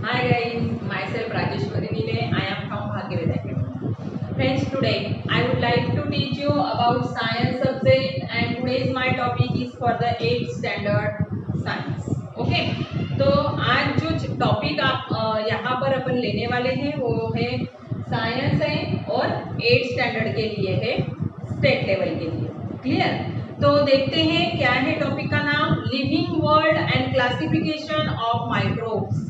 Hi guys, myself Rajeshwari Nile. I am from Bhagirath Academy. Friends, today I would like to teach you about science subject and today's my topic is for the 8th standard science. Okay, तो आज जो topic आप यहाँ पर अपन लेने वाले हैं वो है साइंस है और 8th स्टैंडर्ड के लिए है, स्टेट लेवल के लिए। क्लियर? तो देखते हैं क्या है टॉपिक का नाम, living world and classification of microbes.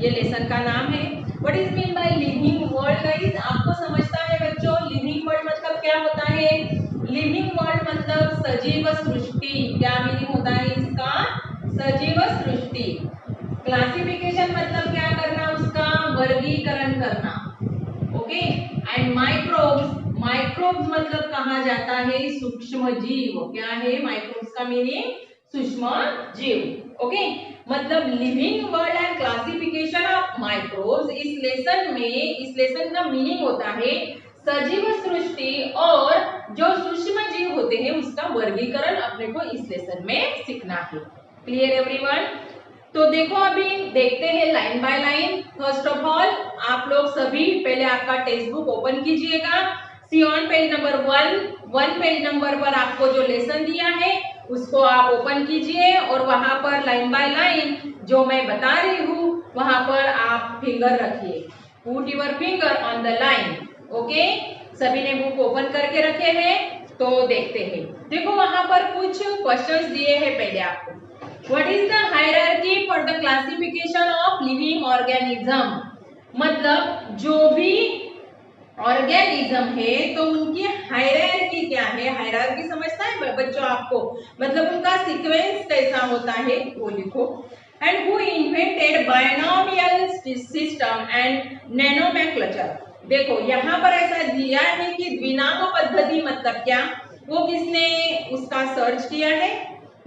ये लेसन का नाम है। What is mean by living world guys? आपको समझता है बच्चों, लिविंग वर्ल्ड मतलब क्या होता है? लिविंग वर्ल्ड मतलब सजीव सृष्टि। क्या मीनिंग होता है इसका? सजीव सृष्टि। क्लासिफिकेशन मतलब क्या करना, उसका वर्गीकरण करना। ओके, एंड माइक्रोब्स, माइक्रोब्स मतलब कहा जाता है सूक्ष्म जीव। क्या है माइक्रोब्स का मीनिंग? सूक्ष्म जीव। ओके, मतलब living world and classification of microbes. इस लेसन का मीनिंग होता है सजीव सृष्टि और जो सूक्ष्म जीव होते हैं उसका वर्गीकरण अपने को इस लेसन में सीखना है। Clear everyone? तो देखो अभी देखते हैं line by line. First of all आप लोग सभी पहले आपका टेक्स्ट बुक ओपन कीजिएगा। See on page number 1 page number पर आपको जो लेसन दिया है उसको आप ओपन कीजिए और वहां पर लाइन बाय लाइन जो मैं बता रही हूँ वहां पर आप फिंगर रखिए। Put your finger on the line. Okay, सभी ने बुक ओपन करके रखे हैं तो देखते हैं। देखो वहां पर कुछ क्वेश्चंस दिए हैं पहले आपको। What is the hierarchy for the classification of living organism? मतलब जो भी ऑर्गेनिज्म है तो उनकी हायरार्की क्या है? हायरार्की समझता है बच्चों आपको? मतलब उनका सीक्वेंस कैसा होता है वो लिखो। And who invented binomial system and nomenclature? देखो यहाँ पर ऐसा दिया है कि द्विनाम पद्धति मतलब क्या, वो किसने उसका सर्च किया है।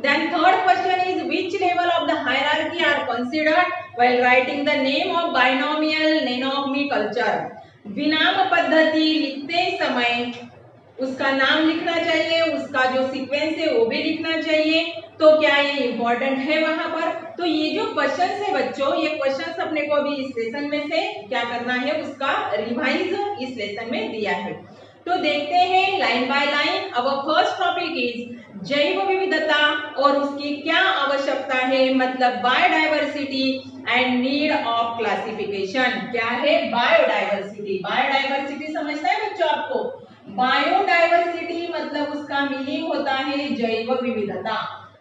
Then third question is which level of the hierarchy are considered while writing the name of binomial nomenclature? द्विनाम पद्धति लिखते समय उसका नाम लिखना चाहिए, उसका जो सीक्वेंस है वो भी लिखना चाहिए। तो क्या ये इम्पोर्टेंट है वहां पर? तो ये जो क्वेश्चन है बच्चों, ये क्वेश्चन अपने को अभी इस लेसन में से क्या करना है, उसका रिवाइज इस लेसन में दिया है। तो देखते हैं line by line. Our first topic is जैव विविधता और उसकी क्या आवश्यकता है, मतलब biodiversity and need of classification. क्या है बायोडाइवर्सिटी? बायोडाइवर्सिटी समझता है बच्चों आपको? बायोडाइवर्सिटी मतलब उसका मीनिंग होता है जैव विविधता।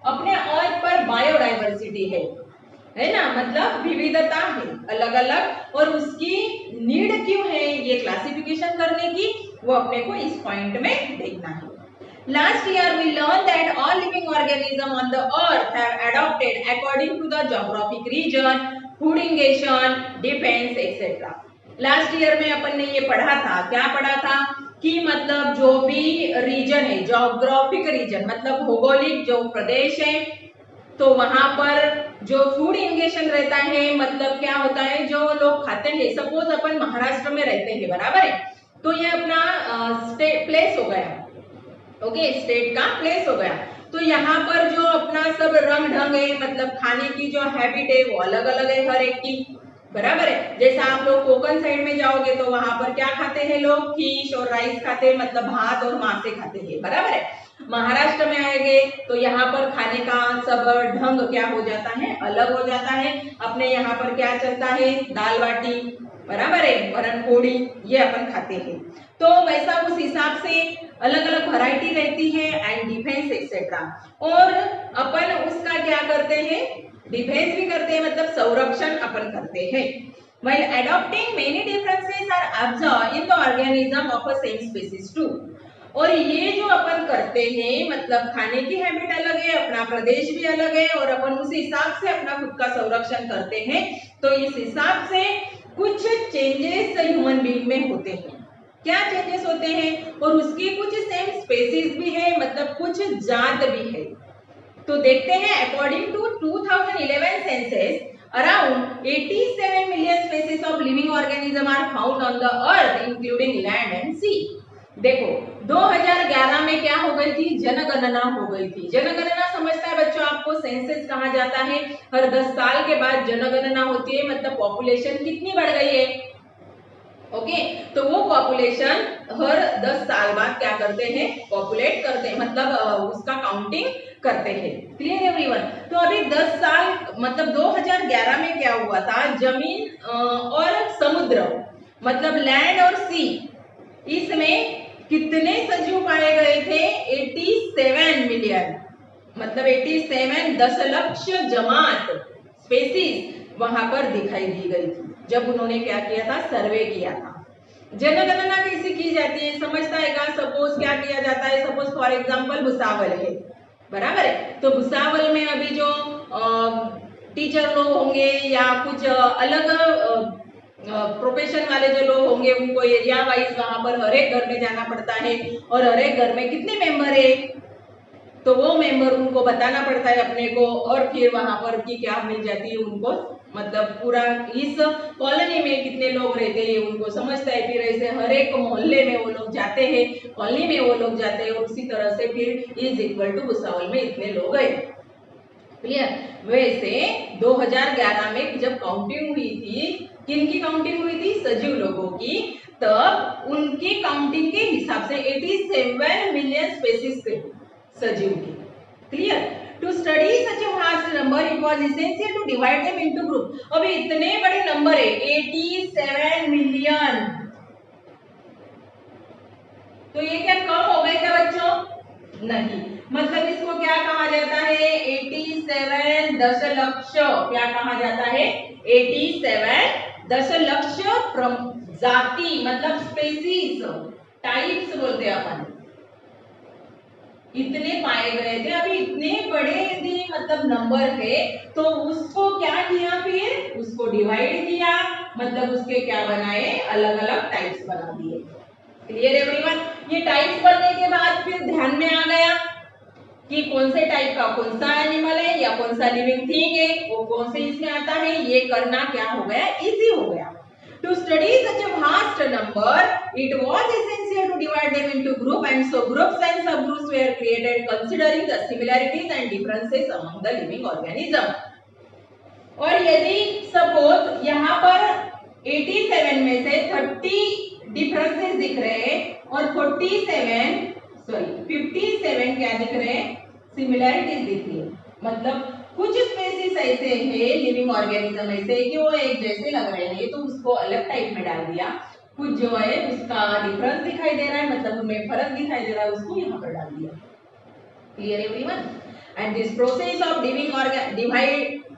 अपने अर्थ पर बायोडाइवर्सिटी है ना, मतलब विविधता है अलग अलग, और उसकी नीड क्यों है ये क्लासिफिकेशन करने की, वो अपने को इस पॉइंट में देखना है। Last year we learned that all living organisms on the earth have adapted according to the geographic region, foodingation, defense, etc. Last year में अपन ने ये पढ़ा था, क्या पढ़ा था कि मतलब जो भी रीजन है, जोग्राफिक रीजन मतलब भौगोलिक जो प्रदेश है, तो वहां पर जो फूड इंगेशन रहता है, मतलब क्या होता है जो लोग खाते हैं। सपोज अपन महाराष्ट्र में रहते हैं, बराबर है, तो ये अपना स्टेट प्लेस हो गया। ओके, स्टेट का प्लेस हो गया। तो यहाँ पर जो अपना सब रंग ढंग है, मतलब खाने की जो हैबिट है वो अलग अलग है हर एक की, बराबर है। जैसा आप लोग कोकण साइड में जाओगे तो वहां पर क्या खाते हैं लोग? फिश और राइस खाते हैं, मतलब भात और मांसे खाते हैं, बराबर है। महाराष्ट्र में आएंगे तो यहाँ पर खाने का सब ढंग क्या हो जाता है, अलग हो जाता है। अपने यहाँ पर क्या चलता है? दाल बाटी, बराबर है, वरण पोड़ी, ये अपन खाते हैं। तो वैसा उस हिसाब से अलग अलग वैरायटी रहती है एंड डिफेंस एक्सेट्रा। और अपन उसका क्या करते हैं? डिफेंस भी करते हैं, मतलब संरक्षण अपन करते हैं। While adopting many differences are observed in the organism of a same species too. और ये जो अपन करते हैं, मतलब खाने की हैबिट अलग है, अपना प्रदेश भी अलग है, और अपन उस हिसाब से अपना खुद का संरक्षण करते हैं। तो इस हिसाब से कुछ चेंजेस ह्यूमन बीइंग में होते हैं। क्या चेंजेस होते हैं? और उसकी कुछ सेम स्पेसीज भी है, मतलब कुछ जात भी है। तो देखते हैं according to 2011 census around 87 million species of living organism are found on the earth including land and sea. देखो 2011 में क्या हो गई थी, जनगणना हो गई थी। जनगणना समझता है बच्चों आपको, सेंसस कहा जाता है। हर 10 साल के बाद जनगणना होती है, मतलब पॉपुलेशन कितनी बढ़ गई है। ओके, तो वो पॉपुलेशन हर 10 साल बाद क्या करते हैं, पॉपुलेट करते हैं, मतलब उसका काउंटिंग करते हैं। Clear everyone. तो अभी 10 साल मतलब 2011 में क्या हुआ था, जमीन और समुद्र मतलब लैंड और सी, इसमें कितने सजीव पाए गए थे, 87 मिलियन, मतलब 87 दशलक्ष जमात स्पेसीज वहां पर दिखाई दी गई थी जब उन्होंने क्या किया था, सर्वे किया था। जनगणना कैसे की जाती है समझता है क्या, सपोज क्या किया जाता है, सपोज फॉर एग्जांपल भुसावल है, बराबर है। तो भुसावल में अभी जो टीचर लोग होंगे या कुछ अलग प्रोफेशन वाले जो लोग होंगे, उनको एरिया वाइज वहां पर हर एक घर में जाना पड़ता है, और हर एक घर में कितने मेंबर है, तो वो मेंबर उनको बताना पड़ता है अपने को, और फिर वहां पर की क्या मिल जाती है उनको, मतलब पूरा इस कॉलोनी में कितने लोग रहते हैं उनको समझता है। फिर ऐसे हर एक मोहल्ले में वो लोग जाते हैं, कॉलोनी में वो लोग जाते हैं, और उसी तरह से फिर इज इक्वल टू भुसावल में इतने लोग गए। क्लियर। वैसे 2011 में जब काउंटिंग हुई थी, किनकी काउंटिंग हुई थी, सजीव लोगों की, तब उनकी काउंटिंग के हिसाब से 87 मिलियन स्पेसीज थे सजीव की। Clear. To study such a vast number it was essential to divide them into group. अभी इतने बड़े नंबर है 87 मिलियन, तो ये क्या कम हो गए क्या बच्चों, नहीं, मतलब इसको क्या कहा जाता है, 87 दशलक्ष, क्या कहा जाता है, 87 दशलक्ष प्रजाति, मतलब स्पेसीज, टाइप्स बोलते हैं अपन, इतने पाए गए थे। अभी इतने बड़े यदि मतलब नंबर है, तो उसको क्या किया, फिर उसको डिवाइड किया, मतलब उसके क्या बनाए, अलग अलग टाइप्स बना दिए। Clear everyone. ये टाइप्स बनने के बाद फिर ध्यान में आ गया कि कौन से टाइप का कौन सा एनिमल है या कौन सा लिविंग थिंग है, वो कौन से इसमें आता है, ये करना क्या हो गया, इजी हो गया। To study such a vast number, it was essential to divide them into groups, and so groups and subgroups were created considering the similarities and differences among the living organisms. और यदि suppose यहाँ पर 87 में से 30 differences दिख रहे हैं और 57 क्या दिख रहे हैं, सिमिलैरिटीज दिख रही है, मतलब कुछ स्पेसीज ऐसे हैं, लिविंग ऑर्गेनिज्म ऐसे है कि वो एक जैसे लग रहे हैं, तो उसको अलग टाइप में डाल दिया। कुछ जो है उसका डिफरेंस दिखाई दे रहा है, मतलब उनमें फर्क दिखाई दे रहा है, उसको यहाँ पर डाल दिया। Clear everyone. And this process of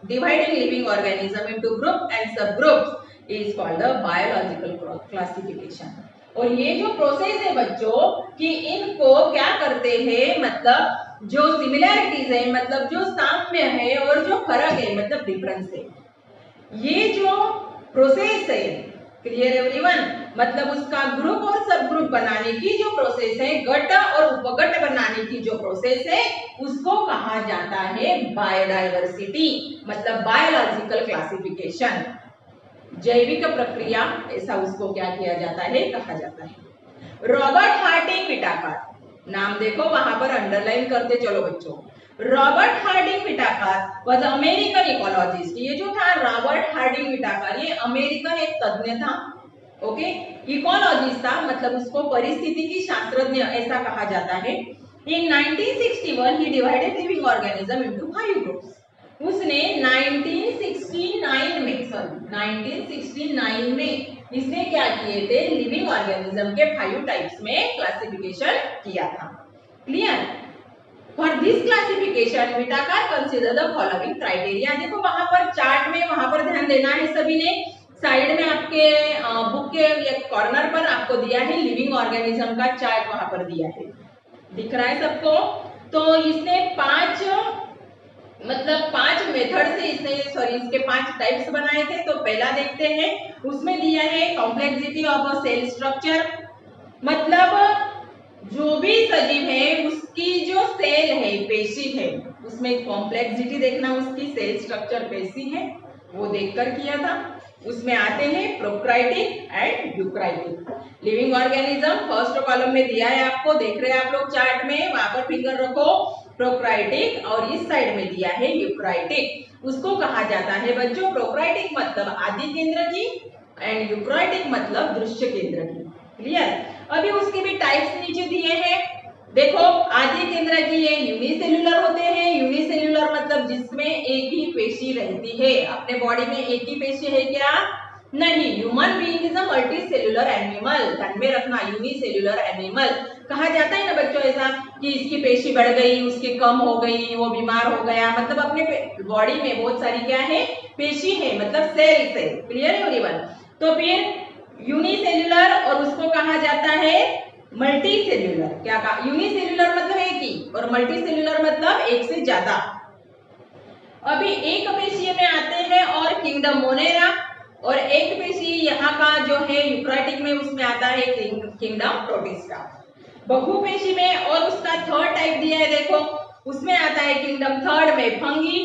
dividing living organism into group and subgroups is called the biological classification. और ये जो प्रोसेस है बच्चों कि इनको क्या करते हैं, मतलब जो सिमिलैरिटीज है, मतलब जो साम्य है, और जो फर्क है मतलब डिफरेंस है, ये जो प्रोसेस है, क्लियर एवरीवन, मतलब उसका ग्रुप और सब ग्रुप बनाने की जो प्रोसेस है, गट और उपगट बनाने की जो प्रोसेस है, उसको कहा जाता है बायोडाइवर्सिटी, मतलब बायोलॉजिकल क्लासिफिकेशन, जैविक प्रक्रिया, ऐसा उसको क्या किया जाता है, कहा जाता है। रॉबर्ट हार्डिंग व्हिटाकर, नाम देखो वहां पर अंडरलाइन करते चलो बच्चों। Robert Harding Whittaker was American ecologist. ये जो था रॉबर्ट हार्डिंग व्हिटाकर, ये अमेरिकन एक तज्ञ था, ओके, इकोलॉजिस्ट था, मतलब उसको परिस्थितिकी शास्त्रज्ञ ऐसा कहा जाता है। In 1961 he divided living organism into 5 groups. उसने 1969 में इसने क्या किए थे, लिविंग ऑर्गेनिज्म के 5 टाइप्स में क्लासिफिकेशन किया था। Clear. For this classification Whittaker consider the following criteria. देखो वहां पर चार्ट में, वहां पर ध्यान देना है सभी ने, साइड में आपके बुक के एक कॉर्नर पर आपको दिया है लिविंग ऑर्गेनिज्म का चार्ट, वहां पर दिया है, दिख रहा है सबको। तो इसने 5 मेथड से इसके 5 टाइप्स बनाए थे। तो पहला देखते हैं, उसमें दिया है complexity of a cell structure, मतलब जो भी सजीव है उसकी जो सेल है, पेशी है, उसमें कॉम्प्लेक्सिटी देखना, उसकी सेल स्ट्रक्चर कैसी है, वो देखकर किया था। उसमें आते हैं prokaryotic and eukaryotic living organism. First column में दिया है आपको, देख रहे हैं आप लोग चार्ट में, वहां पर फिंगर रखो प्रोकैरियोटिक, और इस साइड में दिया है यूकैरियोटिक। उसको कहा जाता है बच्चों, प्रोकैरियोटिक मतलब आदि केंद्र की एंड यूकैरियोटिक मतलब दृश्य केंद्र की। क्लियर? अभी उसके भी टाइप्स नीचे दिए हैं। देखो, आदि केंद्र की ये यूनिसेल्युलर होते हैं। यूनिसेल्युलर मतलब जिसमें एक ही पेशी रहती है। अपने बॉडी में एक ही पेशी है क्या? नहीं। Human being is a multi cellular animal. ध्यान में रखना, यूनिसेल्युलर एनिमल कहा जाता है ना बच्चों ऐसा कि इसकी पेशी बढ़ गई, उसकी कम हो गई, वो बीमार हो गया, मतलब अपने बॉडी में बहुत सारी क्या है? पेशी है, मतलब सेल्स है। क्लियर है एवरीवन? तो फिर यूनिसेल्युलर और उसको कहा जाता है मल्टी सेल्युलर। क्या कहा? यूनिसेल्युलर मतलब एक ही, और मल्टी सेल्युलर मतलब एक से ज्यादा। अभी एक पेशी में आते हैं और किंगडम मोनेरा, और एक पेशी यहाँ का जो है यूकैरियोटिक में, उसमें आता है किंगडम प्रोटिस्टा। बहुपेशी में और उसका थर्ड टाइप दिया है, देखो उसमें आता है किंगडम थर्ड में फंगी,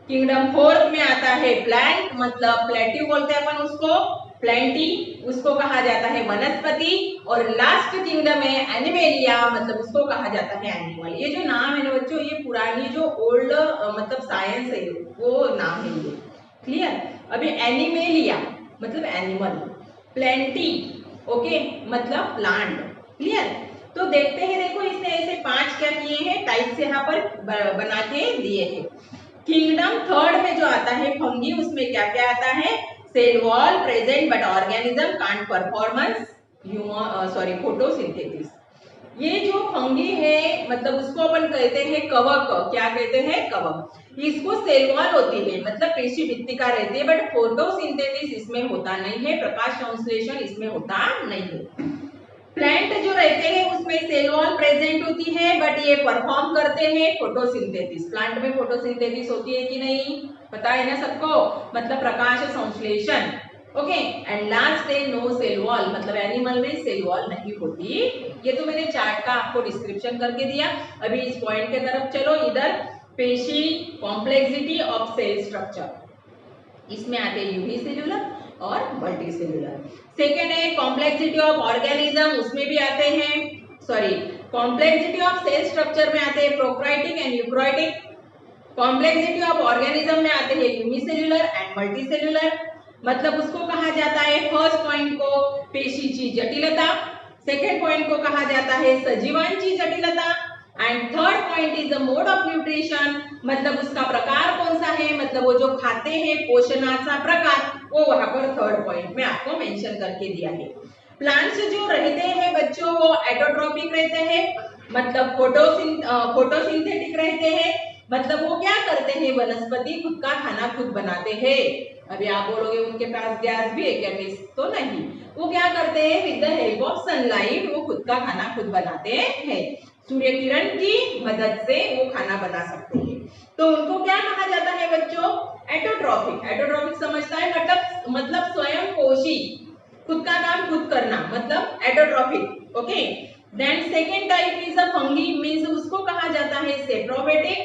किंगडम फोर्थ में आता है प्लांट, मतलब प्लेट्यू बोलते हैं अपन उसको, प्लेंटी, उसको कहा जाता है वनस्पति, और लास्ट किंगडम है एनिमेलिया, मतलब उसको कहा जाता है एनिमल। ये जो नाम है ना बच्चों, ये पुरानी जो ओल्ड मतलब साइंस है वो नाम है ये। क्लियर? अभी एनिमेलिया मतलब एनिमल, प्लेंटी ओके मतलब प्लांट। क्लियर? तो देखते हैं, देखो इसने ऐसे 5 क्या किए हैं टाइप्स यहाँ पर बना के दिए हैं। किंगडम थर्ड में जो आता है फंगी, उसमें क्या क्या आता है? Cell wall present but organism can't performance photosynthesis. ये जो फंगी है मतलब उसको अपन कहते हैं कवक। क्या कहते हैं? कवक। इसको सेल वॉल होती है, मतलब पेशी भित्तिका रहती है, बट फोटोसिंथेसिस इसमें होता नहीं है, प्रकाश संश्लेषण इसमें होता नहीं है। प्लांट जो रहते हैं उसमें सेल वॉल प्रेजेंट होती है, बट ये परफॉर्म करते हैं फोटोसिंथेसिस। प्लांट में फोटोसिंथेसिस होती है कि नहीं? पता है ना सबको, मतलब प्रकाश संश्लेषण। ओके, एंड लास्ट है नो सेल वॉल, मतलब एनिमल में सेल वॉल नहीं होती। ये तो मैंने चार्ट का आपको डिस्क्रिप्शन करके दिया। अभी इस पॉइंट के तरफ चलो। इधर पेशी कॉम्प्लेक्सिटी ऑफ सेल स्ट्रक्चर, इसमें आते हैं यूनिसेल्युलर और मल्टी सेल्युलर। सेकेंड है कॉम्प्लेक्सिटी ऑफ ऑर्गेनिज्म, उसमें भी आते हैं, sorry complexity of cell structure में आते हैं prokaryotic and eukaryotic. Complexity of organism में आते हैं यूनिसेल्युलर एंड मल्टी सेल्युलर, मतलब उसको कहा जाता है फर्स्ट पॉइंट को पेशीची जटिलता, सेकेंड पॉइंट को कहा जाता है सजीवांची जटिलता, and third point is the mode of nutrition, मतलब उसका प्रकार कौन सा है, मतलब वो जो खाते हैं पोषणाचा प्रकार, वो वहां पर थर्ड पॉइंट में आपको मेंशन करके दिया है। प्लांट्स जो रहते हैं बच्चों वो एटोट्रोपिक रहते हैं, मतलब फोटोसिंथेटिक रहते हैं, मतलब वो क्या करते हैं, वनस्पति खुद का खाना खुद बनाते हैं। अभी आप बोलोगे उनके पास गैस भी है क्या? तो नहीं, वो क्या करते हैं, with the help of sunlight वो खुद का खाना खुद बनाते हैं। सूर्य किरण की मदद से वो खाना बना सकते हैं, तो उनको क्या कहा जाता है बच्चों? एटोट्रोपिक। एटोट्रोपिक समझता है मतलब स्वयं पोषी, खुद का काम खुद करना, मतलब autotrophic. Okay, then second type is a fungi, means उसको कहा जाता है saprophytic.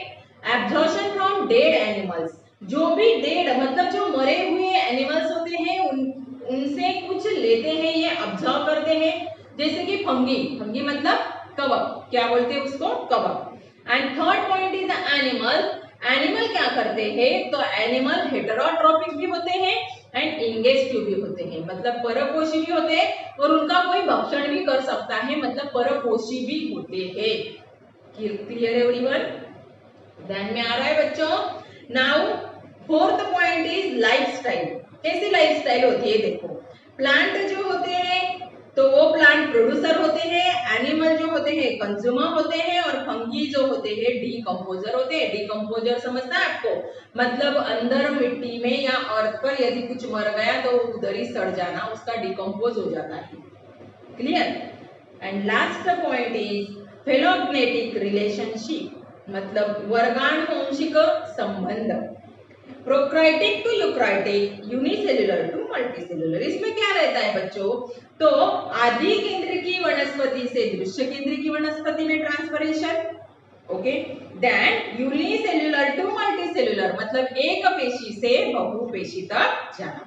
Absorption from dead animals, जो भी डेड मतलब जो मरे हुए एनिमल्स होते हैं उनसे कुछ लेते हैं, ये ऑब्जर्व करते हैं, जैसे कि फंगी। फंगी मतलब कवक, क्या बोलते हैं उसको? कवक। And third point is animal. Animal क्या करते हैं? तो एनिमल हेटेरोट्रोपिक भी होते हैं एंड इंगेस्टिव भी होते हैं, मतलब परपोषी भी होते हैं और उनका कोई भक्षण भी कर सकता है, मतलब परपोषी भी होते हैं। क्लियर है एवरीवन? ध्यान में आ रहा है बच्चों? Now fourth point is lifestyle. कैसी लाइफस्टाइल होती है? देखो, प्लांट जो होते हैं तो वो प्लांट प्रोड्यूसर होते हैं, एनिमल जो होते हैं कंज्यूमर होते हैं, और फंगी जो होते हैं डीकंपोजर होते हैं। डीकंपोजर समझता है आपको? मतलब अंदर मिट्टी में या अर्थ पर यदि कुछ मर गया तो उधर ही सड़ जाना, उसका डिकम्पोज हो जाता है। Clear? And last point is phylogenetic relationship, मतलब वर्गानुवंशिक संबंध। Prokaryotic to eukaryotic, unicellular to multicellular. इसमें क्या रहता है बच्चों? तो आदि केंद्र की वनस्पति से दृश्य केंद्र की वनस्पति में ट्रांसफरेशन, okay. Then unicellular to multicellular मतलब एक पेशी से बहुपेशी तक जाना।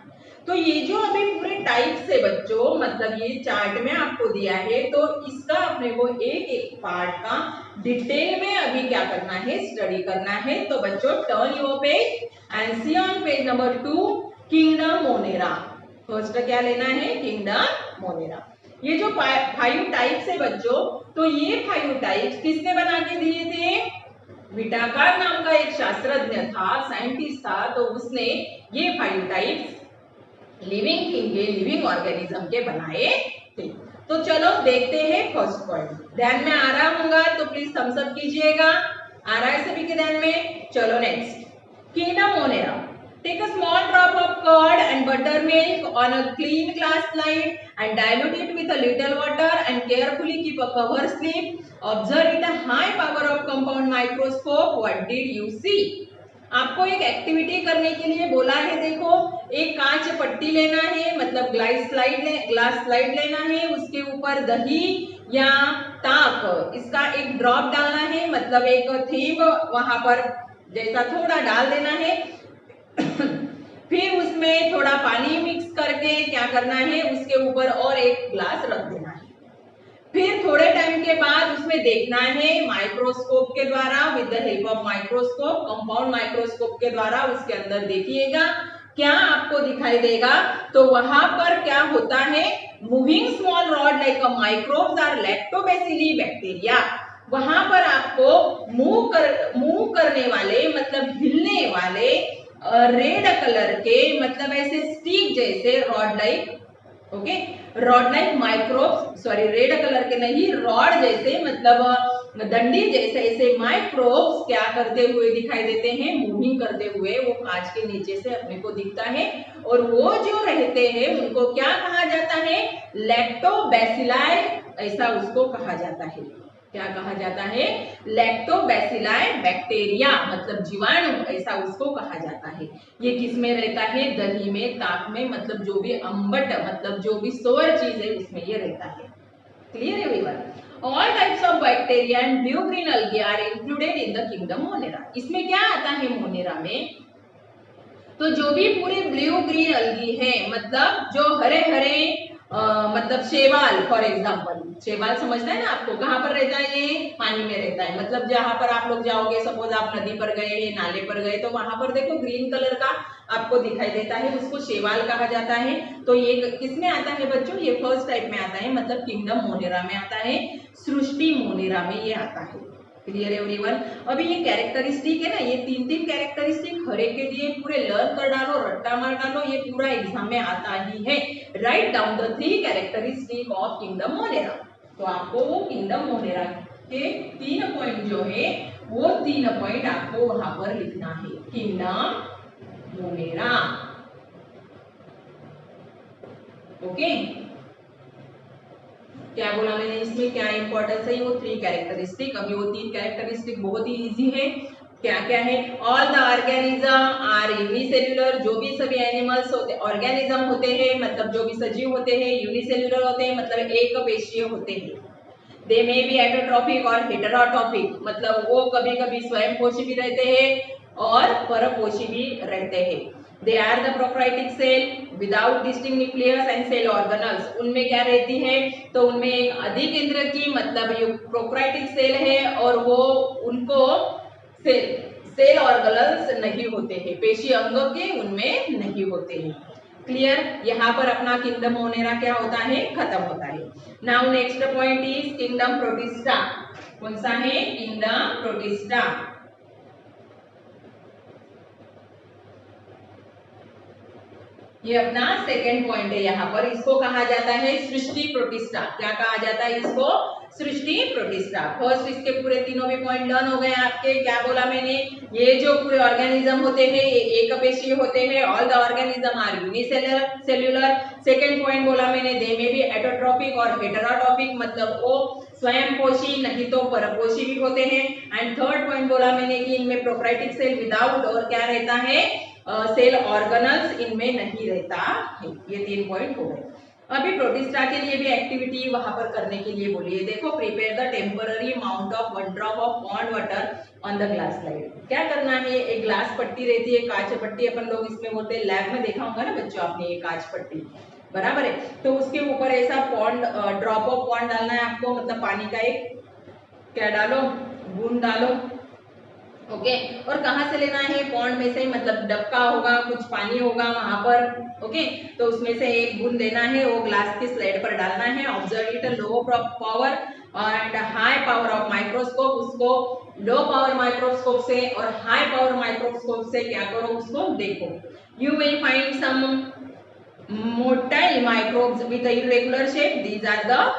तो ये जो अभी पूरे टाइप से बच्चों मतलब ये चार्ट में आपको दिया है, तो इसका अपने को एक एक पार्ट का डिटेल में अभी क्या करना है, स्टडी करना है। तो बच्चों turn your page and see on page number 2 kingdom Monera. First क्या लेना है, किंगडम मोनेरा। ये जो 5 टाइप्स है बच्चों, तो ये 5 टाइप्स किसने बना के दिए थे, विटाकार नाम का एक शास्त्रज्ञ था, साइंटिस्ट था, तो उसने ये 5 टाइप्स लिविंग थिंग के, लिविंग ऑर्गेनिज्म के बनाए थे। तो चलो देखते हैं फर्स्ट पॉइंट। ध्यान में आ रहा होगा तो प्लीज थम्स अप कीजिएगा। आ रहा है सभी के ध्यान में? चलो next, kingdom Monera. Take a small drop of curd and buttermilk on a clean glass slide and dilute it with a little water and carefully keep a cover slip. Observe with a high power of compound microscope. What did you see? आपको एक activity करने के लिए बोला है। देखो, एक कांच पट्टी लेना है, मतलब ग्लास स्लाइड लेना है, उसके ऊपर दही या ताक इसका एक ड्रॉप डालना है, मतलब एक थीम वहां पर जैसा थोड़ा डाल देना है। फिर उसमें थोड़ा पानी मिक्स करके क्या करना है, उसके ऊपर और एक ग्लास रख देना है। फिर थोड़े टाइम के बाद उसमें देखना है माइक्रोस्कोप के द्वारा, with the help of microscope, compound microscope के द्वारा उसके अंदर देखिएगा क्या आपको दिखाई देगा। तो वहां पर क्या होता है, moving small rod like a microbes are lactobacilli bacteria. वहां पर आपको मूव करने वाले मतलब हिलने वाले रेड कलर के मतलब ऐसे स्टिक जैसे rod like, okay, rod like microbes, sorry red colour के नहीं, रॉड जैसे मतलब डंडी जैसे ऐसे माइक्रोब्स क्या करते हुए दिखाई देते हैं, मूविंग करते हुए वो कांच के नीचे से अपने को दिखता है। और वो जो रहते हैं उनको क्या कहा जाता है, लैक्टोबैसिलाई, ऐसा उसको कहा जाता है। क्या कहा जाता है, लैक्टोबैसिलाई बैक्टीरिया मतलब जीवाणु, ऐसा उसको कहा जाता है। ये किस में रहता है, दही में, ताक में, मतलब जो भी अम्बट मतलब जो भी सोर चीज है उसमें ये रहता है। Clear everyone? All types of bacteria and blue green algae are included in the kingdom Monera. इसमें क्या आता है मोनेरा में, तो जो भी पूरे ब्लू ग्रीन अलगी है मतलब जो हरे हरे मतलब शैवाल, फॉर एग्जाम्पल शैवाल समझना है ना आपको, कहाँ पर रहता है, ये पानी में रहता है। मतलब जहां पर आप लोग जाओगे, सपोज आप नदी पर गए, नाले पर गए, तो वहां पर देखो ग्रीन कलर का आपको दिखाई देता है, उसको शैवाल कहा जाता है। तो ये किसमें आता है बच्चों, ये फर्स्ट टाइप में आता है, मतलब किंगडम मोनेरा में आता है, सृष्टि मोनेरा में ये आता है। Clear everyone? अभी ये कैरेक्टरिस्टिक है ना, ये 3 कैरेक्टरिस्टिक हर एक के दिए, पूरे लर्न कर डालो, रट्टा मार डालो, ये पूरा एग्जाम में आता ही है। Write down the 3 characteristic of kingdom Monera. तो आपको वो किंगडम मोनेरा के 3 पॉइंट जो है वो 3 पॉइंट आपको वहां पर लिखना है, किंगडम मोनेरा। ओके, क्या बोला मैंने, इसमें क्या इंपॉर्टेंस है, वो 3 कैरेक्टरिस्टिक। अभी वो 3 कैरेक्टरिस्टिक बहुत ही इजी है। क्या क्या है, all the organism are unicellular, जो भी सभी एनिमल्स होते ऑर्गेनिज्म होते हैं मतलब जो भी सजीव होते हैं, यूनिसेल्युलर होते हैं मतलब एक पेशीय होते हैं। दे मे बी एटोट्रॉफिक और हेटेरोट्रॉफिक, मतलब वो कभी कभी स्वयं पोषी भी रहते हैं और परपोषी भी रहते हैं। They are the prokaryotic cell without distinct nucleus and cell organelles। उनमें क्या रहती है, तो उनमें एक अधिक इंद्र की मतलब ये प्रोकैरियोटिक सेल है और वो उनको सेल ऑर्गेनल्स नहीं होते हैं, पेशी अंग के उनमें नहीं होते हैं। क्लियर? यहाँ पर अपना किंगडम मोनेरा क्या होता है, खत्म होता है। Now next point is kingdom protista. कौन सा है, किंगडम प्रोटिस्टा। ये अपना सेकेंड पॉइंट है यहाँ पर, इसको कहा जाता है सृष्टि प्रोटिस्टा। क्या कहा जाता है इसको, सृष्टि प्रोटिस्टा। फर्स्ट इसके पूरे तीनों भी पॉइंट डन हो गए आपके। क्या बोला मैंने, ये जो पूरे ऑर्गेनिज्म होते हैं ये एक पेशीय होते हैं, all the organism are unicellular. Second point बोला मैंने, दे में भी एटोट्रॉपिक और हेटेरोट्रॉपिक, मतलब वो स्वयं पोषी नहीं तो परपोषी भी होते हैं। एंड थर्ड पॉइंट बोला मैंने कि इनमें प्रोकैरियोटिक सेल विदाउट और क्या रहता है, सेल ऑर्गेनल्स इनमें नहीं रहता है। ये 3 पॉइंट हो गए। अभी प्रोटिस्टा के लिए भी एक्टिविटी वहां पर करने के लिए बोली है। देखो, prepare the temporary amount of 1 drop of pond water on the glass slide. क्या करना है, एक ग्लास पट्टी रहती है, कांच पट्टी अपन लोग इसमें बोलते हैं, लैब में देखा होगा ना बच्चों आपने, ये कांच पट्टी, बराबर है। तो उसके ऊपर ऐसा पॉन्ड, ड्रॉप ऑफ पॉन्ड डालना है आपको, मतलब पानी का एक क्या डालो, बूंद डालो, ओके। और कहाँ से लेना है, पॉन्ड में से, मतलब डबका होगा, कुछ पानी होगा वहां पर, ओके। तो उसमें से एक बूंद देना है, वो ग्लास की स्लेट पर डालना है। Observe it low power and high power of microscope, उसको लो पावर माइक्रोस्कोप से और हाई पावर माइक्रोस्कोप से क्या करो, उसको देखो। You will find some motile microbes with irregular shape, these are the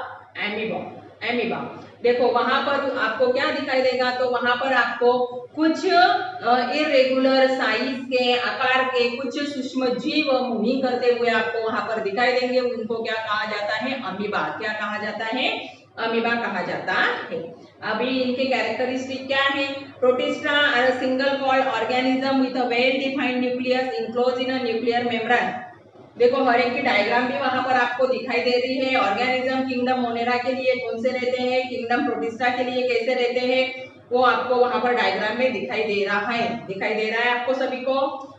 amoeba. देखो वहां पर आपको क्या दिखाई देगा, तो वहां पर आपको कुछ इरेगुलर साइज के, आकार के कुछ सूक्ष्म जीव मूविंग करते हुए आपको वहां पर दिखाई देंगे। उनको क्या कहा जाता है, अमीबा। क्या कहा जाता है, अमीबा कहा जाता है। अभी इनके कैरेक्टरिस्टिक क्या है, Protista are a single walled organism with a well defined nucleus enclosed in a nuclear membrane. देखो हर एक की डायग्राम भी वहां पर आपको दिखाई दे रही है। ऑर्गेनिज्म किंगडम मोनेरा के लिए कौन से रहते हैं, किंगडम प्रोटिस्टा के लिए कैसे रहते हैं, वो आपको वहां पर डायग्राम में दिखाई दे रहा है आपको सभी को,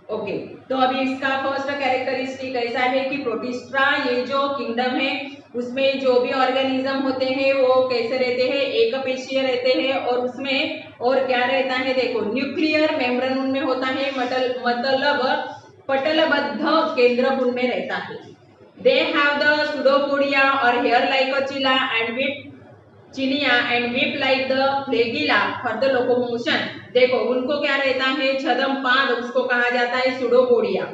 ओके। तो अभी इसका फर्स्ट कैरेक्टरिस्टिक ऐसा है कि प्रोटिस्टा, ये जो किंगडम है, उसमें जो भी ऑर्गेनिज्म होते हैं वो कैसे रहते हैं, एक पेशीय रहते हैं। और उसमें और क्या रहता है, देखो न्यूक्लियर मेम्ब्रेन उनमें होता है, मतलब पटलबद्ध केंद्र उनमें रहता है। दे हैव द सुडोपोडिया और hair like a cilia and whip cilia and whip like the flagella for the locomotion. देखो उनको क्या रहता है, छदम पाद, उसको कहा जाता है सुडोपोडिया।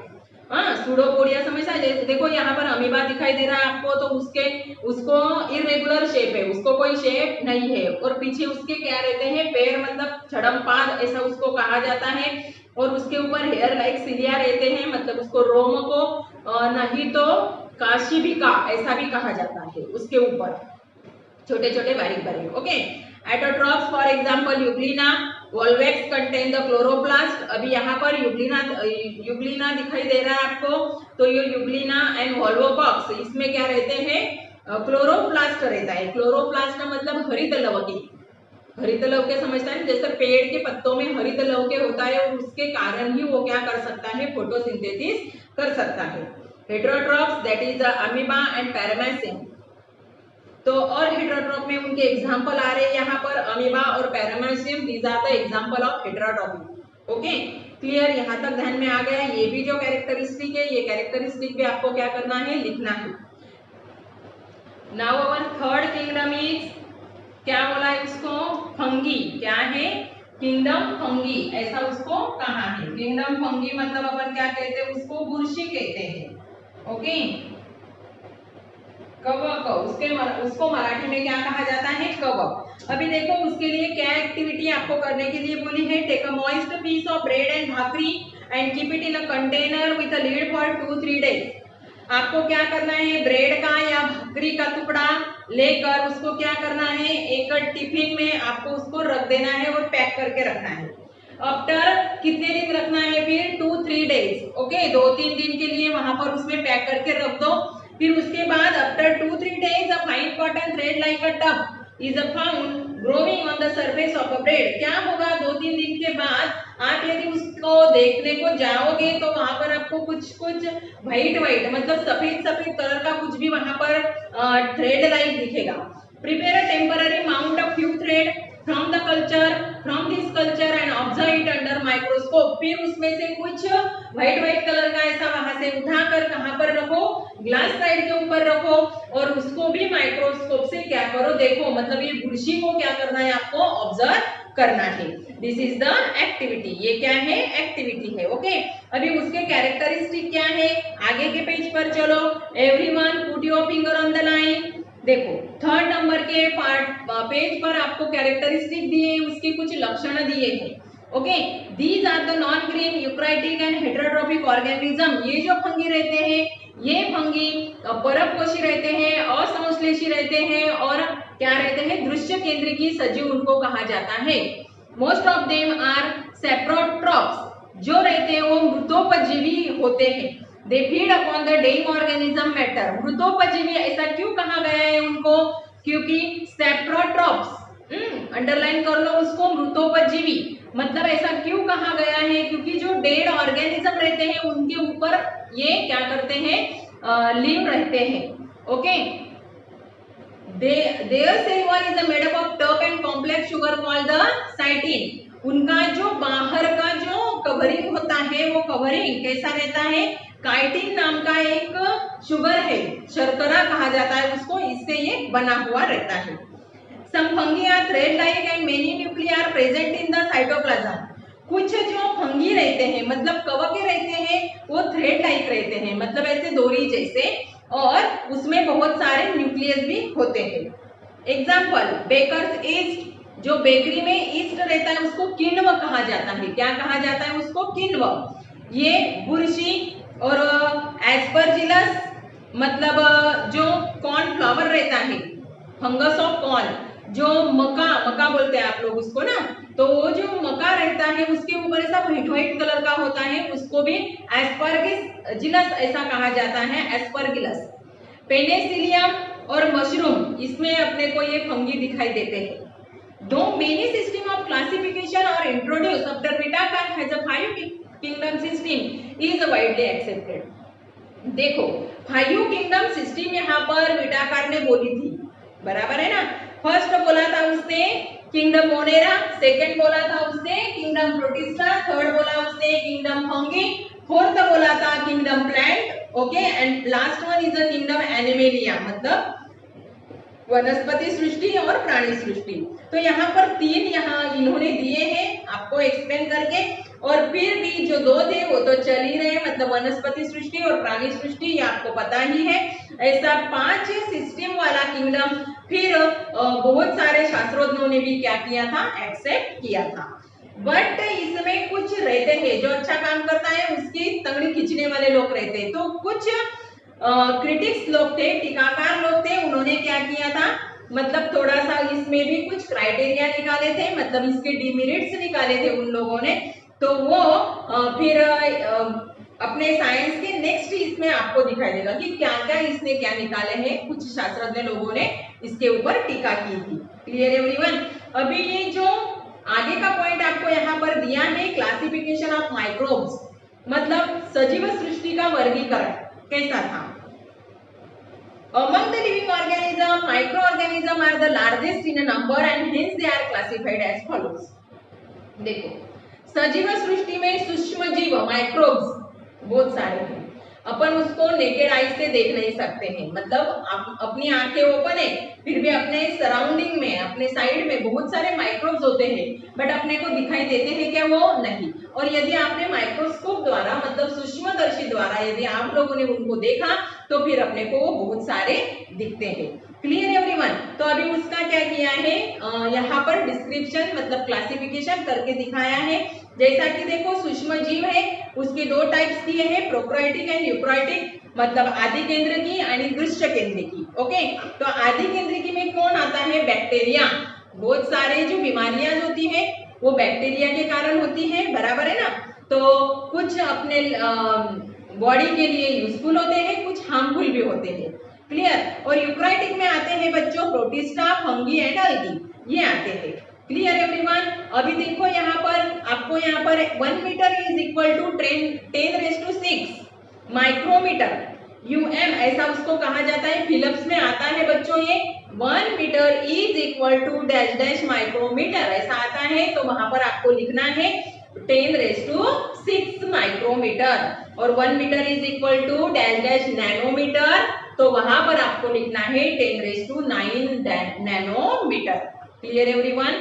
हाँ, सुडोपोडिया समझा। देखो यहाँ पर अमीबा दिखाई दे रहा है आपको, तो उसको इरेगुलर शेप है, उसको कोई शेप नहीं है। और पीछे उसके क्या रहते हैं, पैर, मतलब छड़म पाद ऐसा उसको कहा जाता है। और उसके ऊपर हेयर लाइक सिलिया रहते हैं, मतलब उसको रोम को नहीं तो काशिभिका ऐसा भी कहा जाता है। उसके ऊपर छोटे छोटे बारीक बारीक, okay. Autotrophs for example Euglena, Volvox contain the chloroplast. अभी यहाँ पर यूग्लिना दिखाई दे रहा है आपको, तो ये यूग्लिना एंड वॉल्वोकॉक्स, इसमें क्या रहते हैं, क्लोरोप्लास्ट रहता है। क्लोरोप्लास्ट मतलब हरित लवकी, हरित लवके समझता है, जैसे पेड़ के पत्तों में हरित लवके होता है, और उसके कारण ही वो क्या कर सकता है, फोटोसिंथेसिस कर सकता है। Heterotrophs that is amoeba and paramecium. तो और हेटेरोट्रॉप में उनके एग्जांपल आ रहे हैं यहाँ पर, अमीबा और Paramecium, these are the example of heterotrophy, okay. Clear, यहाँ तक ध्यान में आ गया। ये भी जो कैरेक्टरिस्टिक है, ये कैरेक्टरिस्टिक भी आपको क्या करना है, लिखना है। Now our third kingdom is, क्या बोला है उसको, फंगी। क्या है, किंगडम फंगी, ऐसा उसको कहा है। किंगडम फंगी मतलब अपन क्या कहते हैं, उसको बुरशी कहते हैं, ओके। कवक, उसको मराठी में क्या कहा जाता है, कवक। अभी देखो उसके लिए क्या एक्टिविटी आपको करने के लिए बोली है, take a moist piece of bread and bhakri and keep it in a container with a lid for 2-3 days. आपको क्या करना है, ब्रेड का या भाकरी का टुकड़ा लेकर उसको क्या करना है, एक टिफिन में आपको उसको रख देना है और पैक करके रखना है। आफ्टर कितने दिन रखना है, फिर 2-3 डेज, ओके। 2-3 दिन के लिए वहां पर उसमें पैक करके रख दो। फिर उसके बाद after 2-3 days a fine cotton thread like a tuft is found growing on the surface of a bread। क्या होगा, 2-3 दिन के बाद आप यदि उसको देखने को जाओगे तो वहां पर आपको कुछ कुछ व्हाइट मतलब सफेद सफेद कलर का कुछ भी वहां पर थ्रेड लाइक दिखेगा। Prepare a temporary mount of few thread from this culture and observe it under microscope. फिर उसमें से कुछ व्हाइट कलर का ऐसा वहां से उठाकर कहां पर रखो, ग्लास साइड के ऊपर रखो, और उसको भी माइक्रोस्कोप से क्या करो, देखो। मतलब ये बुरशी को क्या करना है, आपको ऑब्जर्व करना है। दिस इज द एक्टिविटी, ये क्या है, एक्टिविटी है, ओके। अभी उसके कैरेक्टरिस्टिक क्या है, आगे के पेज पर चलो। Everyone put your finger on the line. देखो थर्ड नंबर के पेज पर आपको कैरेक्टरिस्टिक दिए, उसके कुछ लक्षण दिए हैं, okay. These are the non green eukaryotic and heterotrophic organism. ये जो फंगी रहते हैं, ये फंगी परपोषी रहते हैं, असंश्लेषी रहते हैं, और क्या रहते हैं, दृश्य केंद्र की सजीव उनको कहा जाता है। Most of them are saprotrophs, जो रहते हैं वो मृतोपजीवी होते हैं। They feed upon the dying organism matter. मृतोपजीवी ऐसा क्यों कहा गया है उनको? क्योंकि सेप्रोट्रॉप्स, अंडरलाइन कर लो उसको, मृतोपजीवी मतलब ऐसा क्यों कहा गया है? क्योंकि जो डेड ऑर्गेनिज्म रहते हैं उनके ऊपर ये क्या करते हैं, लिव रहते हैं। Okay, their cell wall is made up of tough and complex sugar called the cytine। उनका जो बाहर का जो कवरिंग होता है वो कवरिंग कैसा रहता है? काइटिन नाम का एक शुगर है, शर्करा कहा जाता है उसको, इससे ये बना हुआ रहता है। Some fungi are thread-like and many nuclei are present in the cytoplasm। कुछ जो फंगी रहते हैं मतलब कवके रहते हैं वो थ्रेड लाइक रहते हैं, मतलब ऐसे डोरी जैसे, और उसमें बहुत सारे न्यूक्लियस भी होते हैं। एग्जाम्पल बेकर्स ईस्ट, जो बेकरी में ईस्ट रहता है उसको किण्व कहा जाता है। क्या कहा जाता है उसको? किण्व। ये बुरशी और एस्परजिलस मतलब जो कॉर्न फ्लावर रहता है, फंगस ऑफ कॉर्न, जो मका बोलते हैं आप लोग उसको ना, तो वो जो मका रहता है उसके ऊपर ऐसा व्हाइट कलर का होता है, उसको भी एस्परजिलस ऐसा कहा जाता है, एस्परगिलस। पेनिसिलियम और मशरूम, इसमें अपने को ये फंगी दिखाई देते हैं। Though many system of classification और introduce after Whittaker has a 5 kingdom system is widely accepted. देखो 5 किंगडम सिस्टम यहाँ पर विटाकार ने बोली थी, बराबर है ना। फर्स्ट बोला था उसने किंगडम मोनेरा, सेकंड बोला था उसने किंगडम प्रोटिस्टा, थर्ड बोला उसने किंगडम फंगी, फोर्थ बोला था kingdom plant, okay, and last one is the kingdom animalia, मतलब वनस्पति सृष्टि और प्राणी सृष्टि। तो यहाँ पर 3 यहाँ इन्होंने दिए हैं आपको एक्सप्लेन करके, और फिर भी जो 2 थे वो तो चल ही रहे, मतलब वनस्पति सृष्टि और प्राणी सृष्टि, ये आपको पता ही है। ऐसा 5 सिस्टम वाला किंगडम फिर बहुत सारे शास्त्रज्ञों ने भी क्या किया था, एक्सेप्ट किया था। बट इसमें कुछ रहते हैं जो अच्छा काम करता है उसकी तंगड़ी खींचने वाले लोग रहते हैं। तो कुछ क्रिटिक्स लोग थे, टीकाकार लोग थे, उन्होंने क्या किया था, मतलब थोड़ा सा इसमें भी कुछ क्राइटेरिया निकाले थे, मतलब इसके डिमेरिट्स निकाले थे उन लोगों ने। तो वो फिर अपने साइंस के नेक्स्ट इसमें आपको दिखाई देगा कि क्या क्या इसने क्या निकाले हैं, कुछ शास्त्रज्ञ लोगों ने इसके ऊपर टीका की थी। Clear everyone? अभी ये जो आगे का पॉइंट आपको यहाँ पर दिया है, क्लासिफिकेशन ऑफ माइक्रोब्स, मतलब सजीव सृष्टि का वर्गीकरण कैसा था। Among the living organisms, microorganisms are the largest in a number and hence they are classified as follows। देखो सजीव सृष्टि में सूक्ष्म जीव माइक्रोब्स बहुत सारे हैं, अपन उसको नेकेड आई से देख नहीं सकते हैं, मतलब अपनी आंखें ओपन है फिर भी अपने सराउंडिंग में, अपने साइड में बहुत सारे माइक्रोब्स होते हैं, बट अपने को दिखाई देते हैं क्या? वो नहीं। और यदि आपने माइक्रोस्कोप द्वारा मतलब सूक्ष्मदर्शी द्वारा यदि आप लोगों ने उनको देखा तो फिर अपने को वो बहुत सारे दिखते हैं। Clear everyone? तो अभी उसका क्या किया है, यहाँ पर डिस्क्रिप्शन मतलब क्लासिफिकेशन करके दिखाया है। जैसा कि देखो सूक्ष्म जीव है, उसके 2 टाइप्स किए हैं, प्रोकैरियोटिक एंड यूकैरियोटिक, मतलब आदि केंद्र की और दृश्य केंद्र की। ओके, तो आदि केंद्र की में कौन आता है? बैक्टीरिया। बहुत सारे जो बीमारियां होती है वो बैक्टीरिया के कारण होती है, बराबर है ना। तो कुछ अपने बॉडी के लिए यूजफुल होते हैं, कुछ हार्मफुल भी होते हैं। क्लियर? और यूकैरियोटिक में आते हैं बच्चों प्रोटिस्टा, फंगी एंड अलगी, ये आते हैं। Clear everyone? अभी देखो यहाँ पर आपको यहाँ पर 1 metre is equal to 10⁻⁶ micrometre, U M ऐसा उसको कहा जाता है, फिलिप्स में आता है बच्चों ये 1 metre is equal to dash dash micrometre ऐसा आता है। तो वहां पर आपको लिखना है 10⁻⁶ माइक्रोमीटर, और 1 metre is equal to dash dash nanometre, तो वहां पर आपको लिखना है 10⁹ नैनोमीटर। Clear everyone?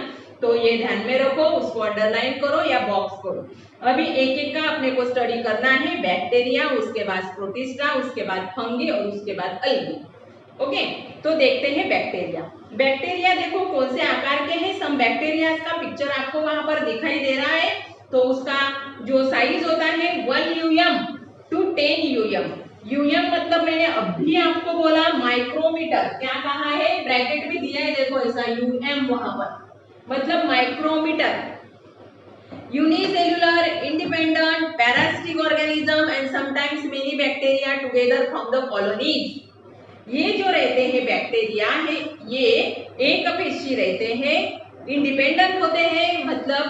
तो ये ध्यान में रखो, उसको अंडरलाइन करो या बॉक्स करो। अभी एक एक का अपने को स्टडी करना है, बैक्टीरिया, उसके बाद प्रोटिस्टा, उसके बाद फंगी और उसके बाद अलगी। ओके, तो देखते हैं बैक्टीरिया। बैक्टीरिया देखो कौन से आकार के हैं। सम बैक्टीरिया का पिक्चर आपको वहां पर दिखाई दे रहा है, तो उसका जो साइज होता है 1 UM to 10 UM। यूएम मतलब मैंने अभी आपको बोला माइक्रोमीटर, क्या कहा है, ब्रैकेट भी दिया है देखो ऐसा यूएम वहां पर, मतलब micrometer. unicellular, independent, parasitic organism and sometimes many bacteria together from the colonies. ये जो रहते हैं बैक्टीरिया है ये एकपेशी रहते हैं, इंडिपेंडेंट होते हैं मतलब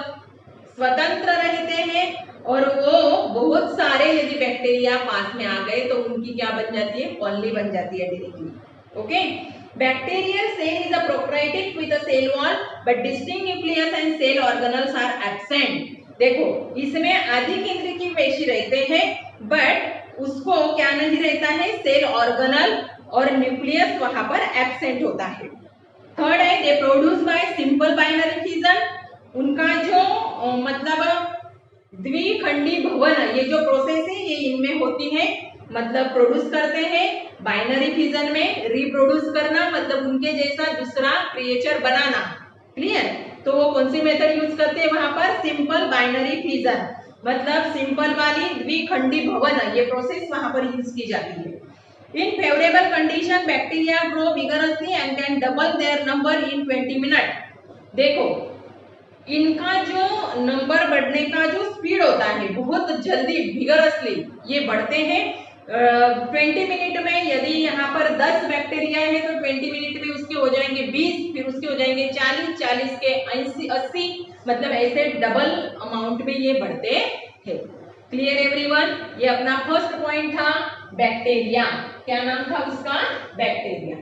स्वतंत्र रहते हैं और वो बहुत सारे यदि बैक्टीरिया पास में आ गए तो उनकी क्या बन जाती है, कॉलोनी बन जाती है directly. Okay. Bacterial cell is a prokaryotic with a cell wall but distinct nucleus and cell organelles are absent. देखो इसमें आधी केंद्र की पेशी रहते हैं बट उसको क्या नहीं रहता है, सेल ऑर्गेनल और न्यूक्लियस वहां पर एब्सेंट होता है. थर्ड है they produce by simple binary fission. उनका जो मतलब द्विखंडी भवन, ये जो प्रोसेस है ये इनमें होती है, मतलब प्रोड्यूस करते हैं बाइनरी फिजन में. रिप्रोड्यूस करना मतलब उनके जैसा दूसरा क्रिएचर बनाना. क्लियर. तो वो कौन सी मेथड यूज करते हैं वहां पर, सिंपल बाइनरी फिजन मतलब सिंपल वाली द्विखंडी भवन, ये प्रोसेस वहां पर यूज की जाती है. In favourable condition bacteria grow vigorously and can double their number in 20 minute. देखो इनका जो नंबर बढ़ने का जो स्पीड होता है बहुत जल्दी विगरसली ये बढ़ते हैं. 20 मिनट में यदि यहाँ पर 10 बैक्टीरिया है तो 20 मिनट में उसके हो जाएंगे 20, फिर उसके हो जाएंगे 40, 40 के 80, मतलब ऐसे डबल अमाउंट में ये बढ़ते हैं. Clear everyone. ये अपना फर्स्ट पॉइंट था बैक्टीरिया. क्या नाम था उसका, बैक्टीरिया.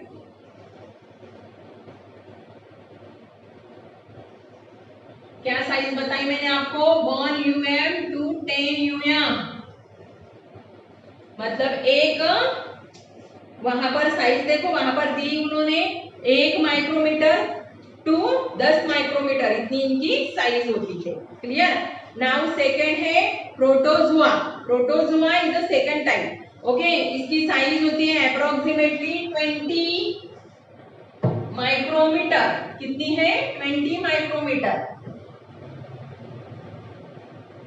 क्या साइज बताई मैंने आपको, 1 UM to 10 UM मतलब एक वहां पर साइज देखो वहां पर दी उन्होंने 1 माइक्रोमीटर टू 10 माइक्रोमीटर इतनी इनकी साइज होती है. क्लियर. नाउ सेकंड है protozoa. Protozoa is the second type. Okay. इसकी साइज होती है अप्रोक्सीमेटली 20 माइक्रोमीटर. कितनी है, 20 माइक्रोमीटर.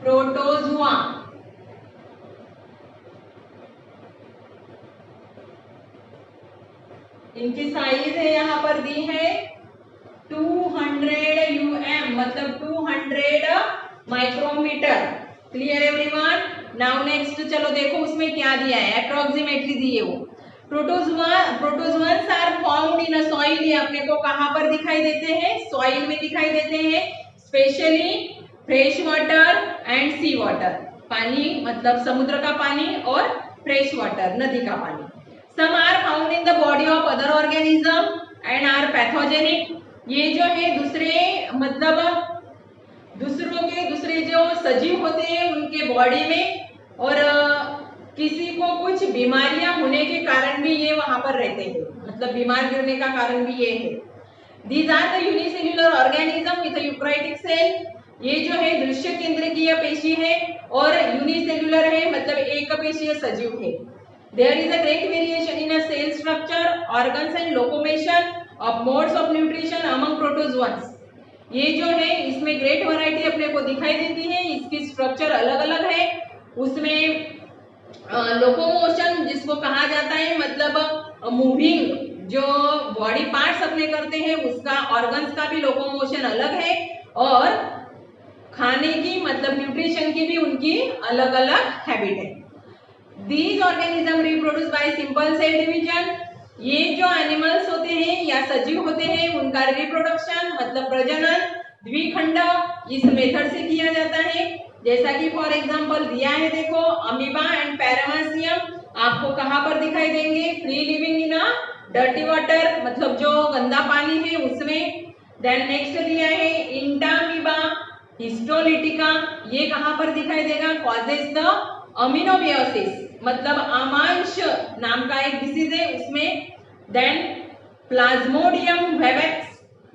प्रोटोजुआ. इनकी साइज है यहाँ पर दी है 200 UM मतलब 200 micrometer. Clear everyone. Now next चलो देखो उसमें क्या दिया है, अप्रोक्सीमेटली दिए वो. Protozoans are found in a soil. ये अपने को कहाँ पर दिखाई देते हैं, सॉइल में दिखाई देते हैं. Specially fresh water and sea water. पानी मतलब समुद्र का पानी और फ्रेश वाटर नदी का पानी. Some are found in the body of other organism and are pathogenic. ये जो है दूसरे मतलब दूसरे जो सजीव होते हैं उनके बॉडी में और किसी को कुछ बीमारियां होने के कारण भी ये वहां पर रहते हैं, मतलब बीमार गिरने का कारण भी ये है. These are the unicellular organism with a eukaryotic cell. ये जो है दृश्य केंद्रकीय पेशी है और यूनिसेल्युलर है मतलब एक पेशीय सजीव है. There is a great variation in a cell structure, organs and locomotion of modes of nutrition among protozoans. ये जो है इसमें ग्रेट वैरायटी अपने को दिखाई देती है. इसकी स्ट्रक्चर अलग अलग है. उसमें लोकोमोशन जिसको कहा जाता है मतलब मूविंग जो बॉडी पार्ट्स अपने करते हैं उसका, ऑर्गन्स का भी लोकोमोशन अलग है और खाने की मतलब न्यूट्रिशन की भी उनकी अलग अलग हैबिट है. These organisms reproduce by simple cell division. ये जो एनिमल्स होते हैं या सजीव होते हैं उनका रिप्रोडक्शन मतलब प्रजनन द्विखंड इस मेथड से किया जाता है. जैसा कि फॉर एग्जांपल दिया है देखो अमीबा एंड पैरामीशियम. आपको कहाँ पर दिखाई देंगे, free living in a dirty water मतलब जो गंदा पानी है उसमें. देन नेक्स्ट दिया है इंटामीबा हिस्टोलिटिका. ये कहाँ पर दिखाई देगा, कॉजेज द अमीनोबियोसिस मतलब आमांश नाम का एक डिसीज है उसमें. देन प्लाज्मोडियम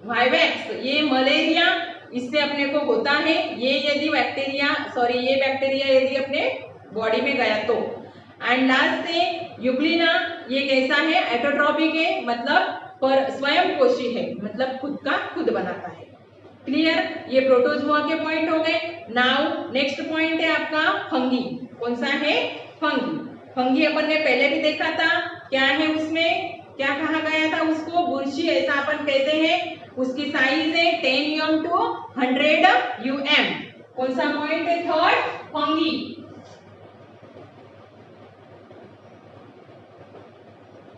वाइवेक्स ये मलेरिया इससे अपने को होता है. ये यदि ये बैक्टीरिया यदि अपने बॉडी में गया तो. एंड लास्ट है यूग्लिना. ये कैसा है, एटोट्रॉपिक है मतलब पर स्वयं पोषी है मतलब खुद का खुद बनाता है. क्लियर. ये प्रोटोजुआ के पॉइंट हो गए. नाउ नेक्स्ट पॉइंट है आपका फंगी. कौन सा है, फंगी. फंगी अपन ने पहले भी देखा था. क्या है उसमें, क्या कहा गया था उसको, बुरशी ऐसा अपन कहते हैं. उसकी साइज है 10 UM to 100 UM. कौन सा पॉइंट है? Third, fungi.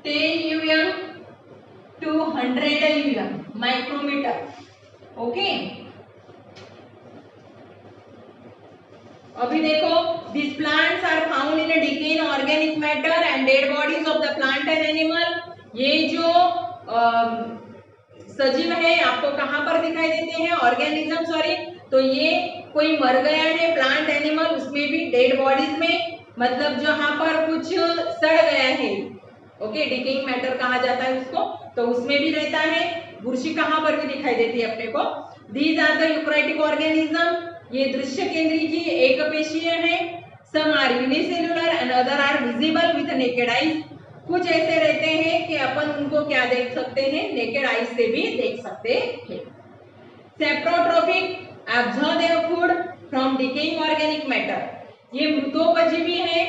10 mm to 100 mm micrometre. Okay, अभी देखो, these plants are found in a decaying organic matter and dead bodies of the plant and animal। ये जो सजीव है आपको कहाँ पर दिखाई देते हैं? Organism, sorry. तो ये कोई मर गया है प्लांट एनिमल, उसमें भी डेड बॉडीज में, मतलब जहाँ पर कुछ सड़ गया है। ओके, डिकेइंग मैटर कहा जाता है उसको, तो उसमें भी रहता है। बुरशी कहाँ पर भी दिखाई देती है अपने को। These are the eukaryotic organism. ये दृश्य केंद्री की एक पेशीय है। Some are unicellular and other are visible with naked eyes. कुछ ऐसे रहते हैं कि अपन उनको क्या देख सकते हैं? नेकेड आईज से भी देख सकते हैं। Saprotrophic, absorb their food from decaying organic matter. ये मृतोपजीवी है।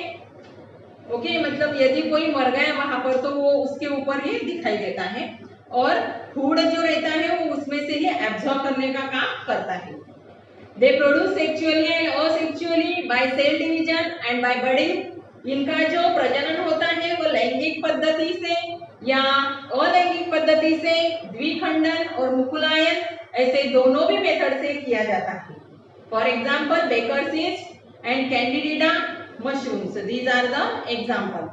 ओके, मतलब यदि कोई मर गया वहां पर तो वो उसके ऊपर ये दिखाई देता है, और फूड जो रहता है वो उसमें से ही एब्जॉर्ब करने का काम करता है। They produce sexually and asexually by cell division and by budding। इनका जो प्रजनन होता है वो लैंगिक पद्धति से या अलैंगिक पद्धति से, द्विखंडन और मुकुलायन, ऐसे दोनों भी मेथड से किया जाता है। For example baker's yeast and Candida mushrooms, these are the example.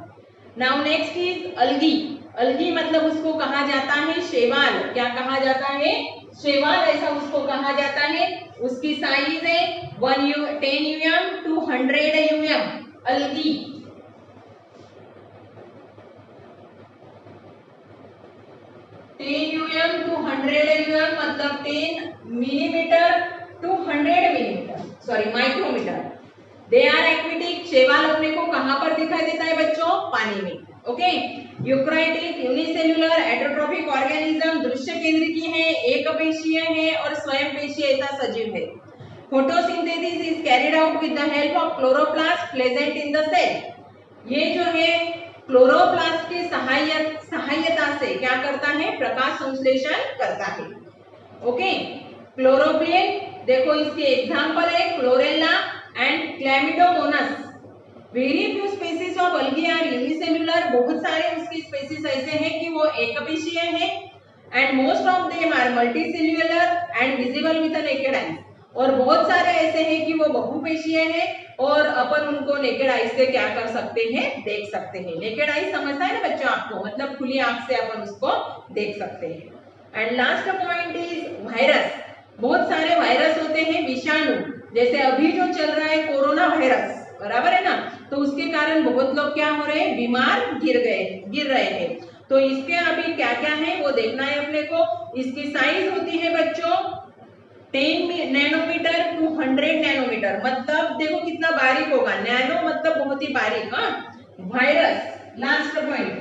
Now next is algae. Algae मतलब उसको कहा जाता है शैवाल। क्या कहा जाता है? शैवाल, ऐसा उसको कहा जाता है। उसकी साइज है 10 mm to 100 mm। अलगी, मतलब 10 millimetre to 100 millimetre, sorry micrometre. They are aquatic. शैवाल अपने को कहां पर दिखाई देता है बच्चों? पानी में। ओके, यूकैरियोटिक, यूनिसेल्युलर, एटोट्रोफिक ऑर्गेनिज्म दृश्य केंद्र की है, एक पेशीय है और स्वयं पेशीय ऐसा सजीव है। Photosynthesis is carried out with the help of chloroplast present in the cell. ये जो है क्लोरोप्लास्ट की सहायता से क्या करता है? प्रकाश संश्लेषण करता है। ओके, क्लोरोप्लेन, देखो इसके एग्जांपल है Chlorella and Chlamydomonas. Very few species of algae are unicellular. बहुत सारे उसकी स्पीसीज ऐसे हैं कि वो एकपेशीय है, and most of them are multicellular and visible with naked eyes. और बहुत सारे ऐसे हैं कि वो बहुपेशीय है और अपन उनको नेकेड आईज से क्या कर सकते हैं? देख सकते हैं। नेकेड आईज समझता है ना बच्चों आपको, मतलब खुली आंख से अपन उसको देख सकते हैं। And last point is virus. बहुत सारे वायरस होते हैं, विषाणु, जैसे अभी जो चल रहा है कोरोना वायरस, बराबर है ना, तो उसके कारण बहुत लोग क्या हो रहे हैं? बीमार गिर रहे हैं। तो इसके अभी क्या क्या है वो देखना है अपने को। इसकी साइज होती है बच्चों 10 नैनोमीटर टू 100 नैनोमीटर, मतलब देखो कितना बारीक होगा। नैनो मतलब बहुत ही बारीक। Virus, last point,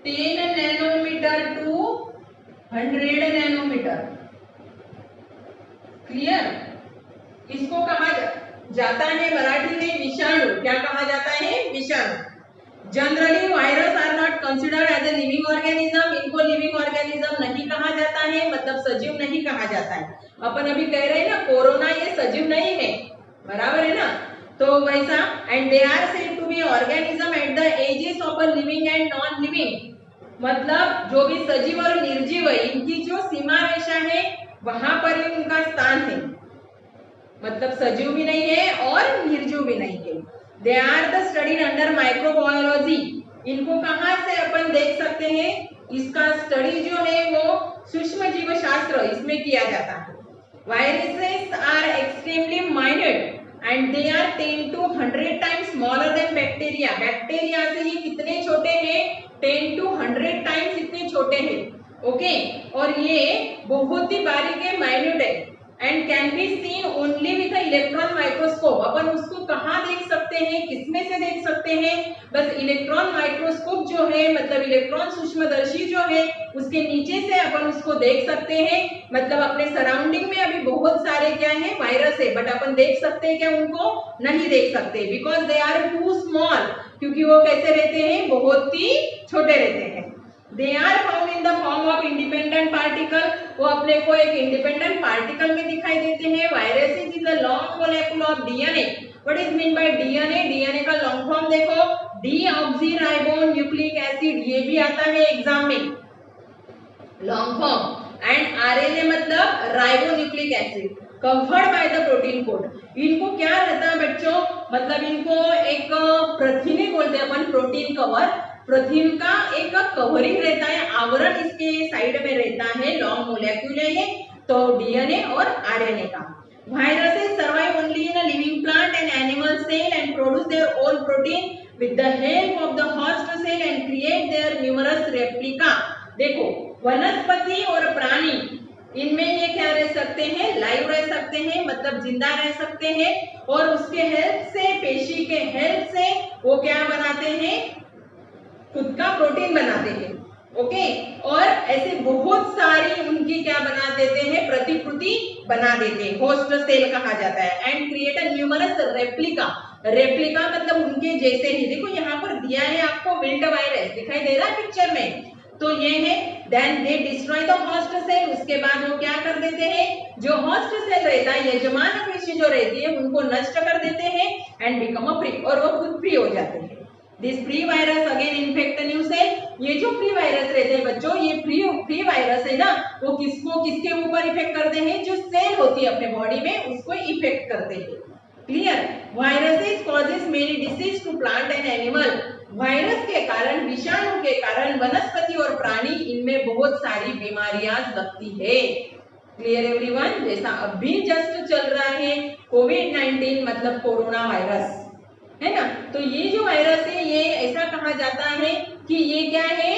10 nanometre to 100 nanometre. Clear? इसको कहा जाता है मराठी में विषाणु। क्या कहा जाता है? विषाणु। Generally virus are not considered as a living organism. इनको लिविंग ऑर्गेनिज्म नहीं कहा जाता है, मतलब सजीव नहीं कहा जाता है। अपन अभी कह रहे हैं ना कोरोना ये सजीव नहीं है, बराबर है ना, तो वैसा। And they are said to be organism at the edges of a living and non living. मतलब जो भी सजीव और निर्जीव है इनकी जो सीमा रेखा है वहां पर ही उनका स्थान है, मतलब सजीव भी नहीं है और निर्जीव भी नहीं है। They are the studied under microbiology. इनको कहाँ से अपन देख सकते हैं? इसका स्टडी जो है वो सूक्ष्म जीव शास्त्र इसमें किया जाता है। Viruses are extremely minute and they are 10 to 100 times smaller than bacteria. Bacteria से ये कितने छोटे हैं? 10 to 100 टाइम्स इतने छोटे हैं। ओके, और ये बहुत ही बारीक है, माइन्यूट है, and can be seen only with electron microscope. अपन उसको कहाँ देख सकते हैं? किसमें से देख सकते हैं? बस इलेक्ट्रॉन माइक्रोस्कोप जो है, मतलब इलेक्ट्रॉन सूक्ष्मदर्शी जो है उसके नीचे से अपन उसको देख सकते हैं। मतलब अपने सराउंडिंग में अभी बहुत सारे क्या है? वायरस है, बट अपन देख सकते हैं क्या? उनको नहीं देख सकते, because they are too small. क्योंकि वो कैसे रहते हैं? बहुत ही छोटे रहते हैं। They are found in the form of independent particle, वो अपने को एक इंडिपेंडेंट पार्टिकल में दिखाई देते हैं। Viruses is the long molecule of DNA. What is mean by DNA? DNA का लॉन्ग फॉर्म देखो, डीऑक्सीराइबो न्यूक्लिक एसिड, ये भी आता है एग्जाम में लॉन्ग फॉर्म। एंड आरएनए मतलब ribo nucleic acid, covered by the protein code. इनको क्या रहता है बच्चों, मतलब इनको एक प्रथिने बोलते हैं अपन, प्रोटीन कवर, प्रोटीन का एक कवरिंग रहता है, आवरण इसके साइड में रहता है, लॉन्ग मोलेक्यूल है ये, तो डीएनए और आरएनए का। Viruses survive only in a living plant and animal cell and produce their own protein with the help of the host cell and create their numerous replica। देखो वनस्पति और प्राणी इनमें ये क्या रह सकते हैं, लाइव रह सकते हैं, मतलब जिंदा रह सकते हैं, और उसके हेल्प से, पेशी के हेल्प से वो क्या बनाते हैं, खुद का प्रोटीन बनाते हैं। ओके, और ऐसे बहुत सारी उनकी क्या बना देते हैं, प्रतिकृति बना देते हैं, होस्ट सेल कहा जाता है। And create a numerous replica, replica मतलब उनके जैसे ही। देखो यहाँ पर दिया है आपको विल्ड वायरस, दिखाई दे रहा है पिक्चर में, तो ये है। Then they destroy the host cell, उसके बाद वो क्या कर देते हैं, जो होस्ट सेल रहता है, यजमान पेशी जो रहती है, उनको नष्ट कर देते हैं। एंड बिकम अ फ्री, और वो खुद फ्री हो जाते हैं। This free virus again infect new cell. ये जो फ्री वायरस रहते हैं बच्चों, ये फ्री वायरस है ना, वो किसको, किसके ऊपर इफेक्ट करते हैं, जो सेल होती है अपने बॉडी में, उसको इफेक्ट करते हैं। क्लियर? Viruses causes many disease to plant and animal. Virus के कारण, विषाणु के कारण वनस्पति और प्राणी, इनमें बहुत सारी बीमारियां लगती है। Clear everyone? जैसा अभी जस्ट चल रहा है कोविड-19 मतलब कोरोना वायरस, है ना, तो ये जो वायरस है, ये ऐसा कहा जाता है कि ये क्या है,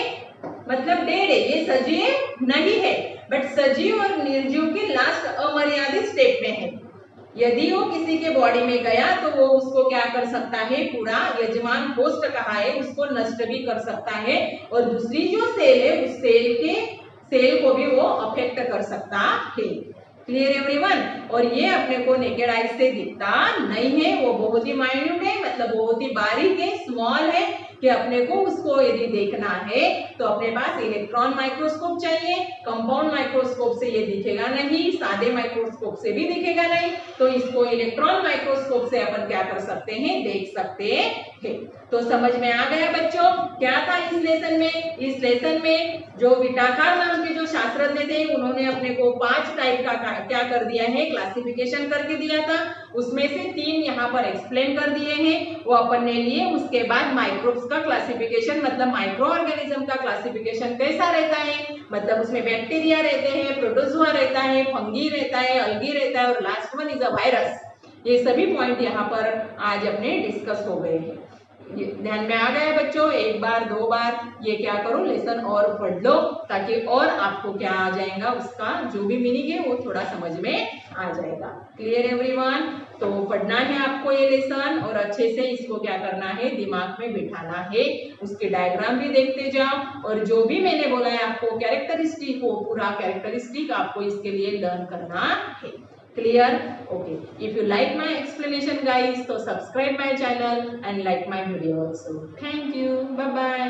मतलब डेड है, ये सजीव नहीं है, बट सजीव और निर्जीव के लास्ट अमर्यादित स्टेप में है। यदि वो किसी के बॉडी में गया तो वो उसको क्या कर सकता है, पूरा यजमान होस्ट कहा है, उसको नष्ट भी कर सकता है, और दूसरी जो सेल है, उस सेल को भी वो अफेक्ट कर सकता है। Clear everyone? और ये अपने को नेकेड आई से दिखता नहीं है, वो बहुत ही माइन्यूट है, मतलब बहुत ही बारीक है, स्मॉल है, कि अपने को उसको यदि देखना है तो अपने पास इलेक्ट्रॉन माइक्रोस्कोप चाहिए। कंपाउंड माइक्रोस्कोप से ये दिखेगा नहीं, सादे माइक्रोस्कोप से भी दिखेगा नहीं, तो इसको इलेक्ट्रॉन माइक्रोस्कोप से अपन क्या कर सकते हैं, देख सकते हैं। तो समझ में आ गया बच्चों क्या था इस लेसन में? इस लेसन में जो विटाकार नाम के जो शास्त्रज्ञ थे, उन्होंने अपने को 5 टाइप का क्या कर दिया है, क्लासिफिकेशन करके दिया था। उसमें से 3 यहाँ पर एक्सप्लेन कर दिए हैं, वो अपन ने लिए। उसके बाद माइक्रोब्स का क्लासिफिकेशन, मतलब माइक्रो ऑर्गेनिज्म का क्लासिफिकेशन कैसा रहता है, मतलब उसमें बैक्टीरिया रहते हैं, प्रोटोजोआ रहता है, फंगी रहता है, अल्गी रहता है, और last one is a virus. ये सभी पॉइंट यहाँ पर आज अपने डिस्कस हो गए हैं। ध्यान में आ गया बच्चों? एक बार 2 बार ये क्या करो, लेसन और पढ़ लो, ताकि और आपको क्या आ जाएगा, उसका जो भी मीनिंग है वो थोड़ा समझ में आ जाएगा। Clear everyone? तो पढ़ना है आपको ये लेसन, और अच्छे से इसको क्या करना है, दिमाग में बिठाना है। उसके डायग्राम भी देखते जाओ, और जो भी मैंने बोला है आपको कैरेक्टरिस्टिक, वो पूरा कैरेक्टरिस्टिक आपको इसके लिए लर्न करना है। Clear? Okay. If you like my explanation guys, so subscribe my channel and like my video also. Thank you. Bye bye.